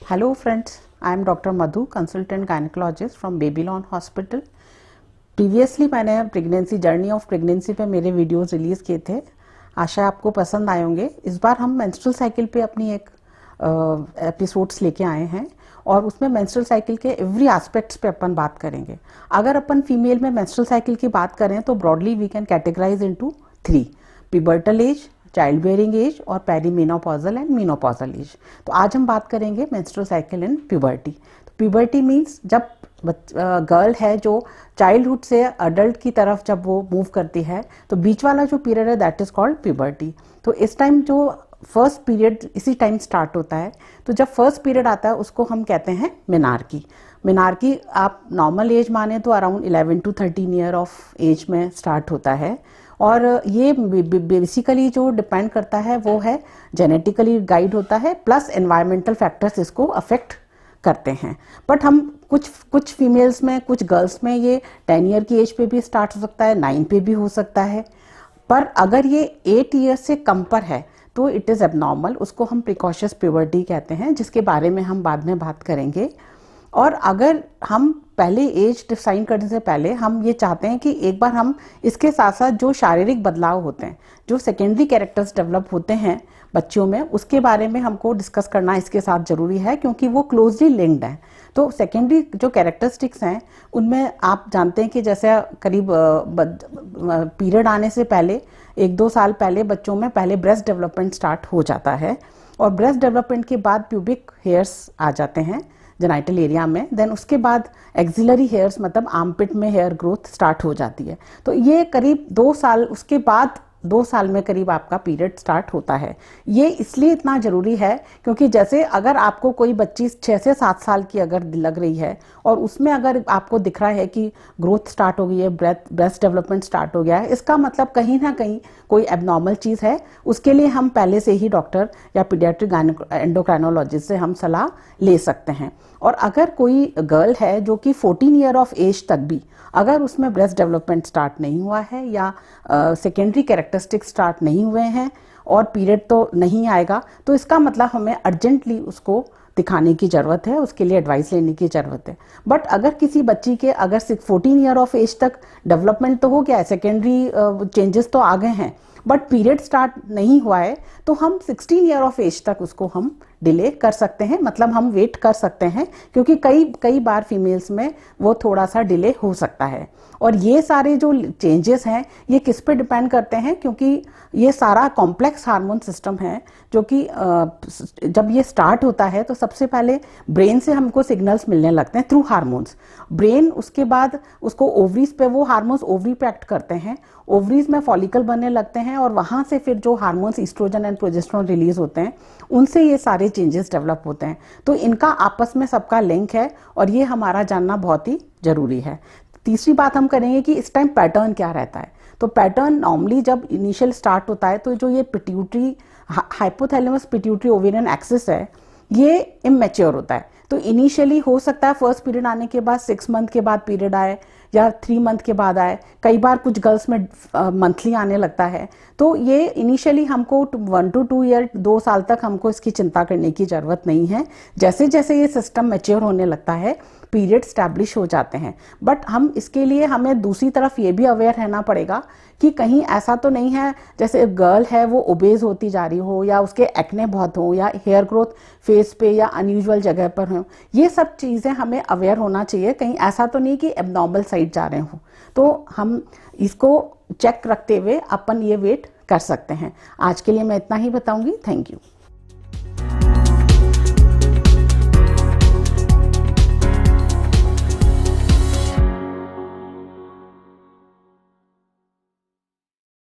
Hello friends, I am Dr. Madhu, consultant gynecologist from Babylon Hospital. Previously मैंने pregnancy journey of pregnancy पे मेरे videos release किए थे। आशा आपको पसंद आए होंगे। इस बार हम मेंस्ट्रुअल साइकिल पे अपनी एक एपिसोड्स लेके आए हैं और उसमें मेंस्ट्रुअल साइकिल के एवरी एस्पेक्ट्स पे अपन बात करेंगे। अगर अपन फीमेल में मेंस्ट्रुअल साइकिल की बात करें तो broadly we can categorise into 3: pubertal age, child bearing age और पेरीमेनोपॉजल एंड मेनोपॉजल एज। तो आज हम बात करेंगे मेंस्ट्रुअल साइकिल इन प्यूबर्टी। तो प्यूबर्टी मीन्स जब गर्ल है जो चाइल्डहुड से अडल्ट की तरफ जब वो मूव करती है तो बीच वाला जो पीरियड है दैट इज कॉल्ड प्यूबर्टी। तो इस टाइम जो फर्स्ट पीरियड इसी टाइम स्टार्ट होता है, तो जब फर्स्ट पीरियड आता है उसको हम कहते हैं मेनार्की। मेनार्की आप नॉर्मल एज माने तो around 11 to 13 year of age में स्टार्ट होता है और ये बेसिकली जो डिपेंड करता है वो है जेनेटिकली गाइड होता है, प्लस एनवायरमेंटल फैक्टर्स इसको अफेक्ट करते हैं। बट हम कुछ फीमेल्स में, कुछ गर्ल्स में ये 10 ईयर की एज पे भी स्टार्ट हो सकता है, 9 पे भी हो सकता है। पर अगर ये 8 ईयर से कम पर है तो इट इज़ एबनॉर्मल, उसको हम प्रिकॉशियस प्यूबर्टी कहते हैं, जिसके बारे में हम बाद में बात करेंगे। और अगर हम पहले एज डिसाइन करने से पहले हम ये चाहते हैं कि एक बार हम इसके साथ साथ जो शारीरिक बदलाव होते हैं, जो सेकेंडरी कैरेक्टर्स डेवलप होते हैं बच्चियों में, उसके बारे में हमको डिस्कस करना इसके साथ ज़रूरी है, क्योंकि वो क्लोजली लिंक्ड हैं। तो सेकेंडरी जो कैरेक्टरिस्टिक्स हैं उनमें आप जानते हैं कि जैसे करीब पीरियड आने से पहले 1-2 साल पहले बच्चों में पहले ब्रेस्ट डेवलपमेंट स्टार्ट हो जाता है और ब्रेस्ट डेवलपमेंट के बाद प्यूबिक हेयर्स आ जाते हैं जेनाइटल एरिया में। देन उसके बाद एक्सिलरी हेयर्स मतलब आर्मपिट में हेयर ग्रोथ स्टार्ट हो जाती है। तो ये करीब 2 साल, उसके बाद 2 साल में करीब आपका पीरियड स्टार्ट होता है। ये इसलिए इतना ज़रूरी है क्योंकि जैसे अगर आपको कोई बच्ची 6 से 7 साल की अगर लग रही है और उसमें अगर आपको दिख रहा है कि ग्रोथ स्टार्ट हो गई है, ब्रेस्ट डेवलपमेंट स्टार्ट हो गया है, इसका मतलब कहीं ना कहीं कोई एबनॉर्मल चीज़ है। उसके लिए हम पहले से ही डॉक्टर या पीडियाट्रिक एंडोक्राइनोलॉजिस्ट से हम सलाह ले सकते हैं। और अगर कोई गर्ल है जो कि 14 ईयर ऑफ एज तक भी अगर उसमें ब्रेस्ट डेवलपमेंट स्टार्ट नहीं हुआ है या सेकेंडरी कैरेक्टरिस्टिक स्टार्ट नहीं हुए हैं और पीरियड तो नहीं आएगा, तो इसका मतलब हमें अर्जेंटली उसको दिखाने की ज़रूरत है, उसके लिए एडवाइस लेने की ज़रूरत है। बट अगर किसी बच्ची के अगर 14 ईयर ऑफ एज तक डेवलपमेंट तो हो गया है, सेकेंडरी चेंजेस तो आ गए हैं, बट पीरियड स्टार्ट नहीं हुआ है, तो हम 16 ईयर ऑफ एज तक उसको हम डिले कर सकते हैं, मतलब हम वेट कर सकते हैं, क्योंकि कई बार फीमेल्स में वो थोड़ा सा डिले हो सकता है। और ये सारे जो चेंजेस हैं ये किस पे डिपेंड करते हैं, क्योंकि ये सारा कॉम्प्लेक्स हार्मोन सिस्टम है जो कि जब ये स्टार्ट होता है तो सबसे पहले ब्रेन से हमको सिग्नल्स मिलने लगते हैं थ्रू हार्मोन्स। ब्रेन उसके बाद उसको ओवरीज पे, वो हार्मोन्स ओवरी पे एक्ट करते हैं, ओवरीज में फॉलिकल बनने लगते हैं और वहाँ से फिर जो hormones estrogen and progesterone release होते हैं उनसे ये सारे चेंजेस डेवलप होते हैं। तो इनका आपस में सबका लिंक है और ये हमारा जानना बहुत ही जरूरी है। तीसरी बात हम करेंगे कि इस टाइम पैटर्न क्या रहता है। तो पैटर्न नॉर्मली जब इनिशियल स्टार्ट होता है तो जो ये pituitary hypothalamus pituitary ovarian axis है ये इमैच्योर होता है। तो इनिशियली हो सकता है फर्स्ट पीरियड आने के बाद 6 मंथ के बाद पीरियड आए या 3 मंथ के बाद आए, कई बार कुछ गर्ल्स में मंथली आने लगता है। तो ये इनिशियली हमको 1 to 2 ईयर 2 साल तक हमको इसकी चिंता करने की ज़रूरत नहीं है। जैसे जैसे ये सिस्टम मैच्योर होने लगता है पीरियड स्टैब्लिश हो जाते हैं। बट हम इसके लिए हमें दूसरी तरफ ये भी अवेयर रहना पड़ेगा कि कहीं ऐसा तो नहीं है जैसे गर्ल है वो ओबेज होती जा रही हो या उसके एक्ने बहुत हो या हेयर ग्रोथ फेस पे या अनयूजुअल जगह पर हो। ये सब चीज़ें हमें अवेयर होना चाहिए, कहीं ऐसा तो नहीं कि एबनॉर्मल साइड जा रहे हो। तो हम इसको चेक रखते हुए अपन ये वेट कर सकते हैं। आज के लिए मैं इतना ही बताऊंगी। Thank you.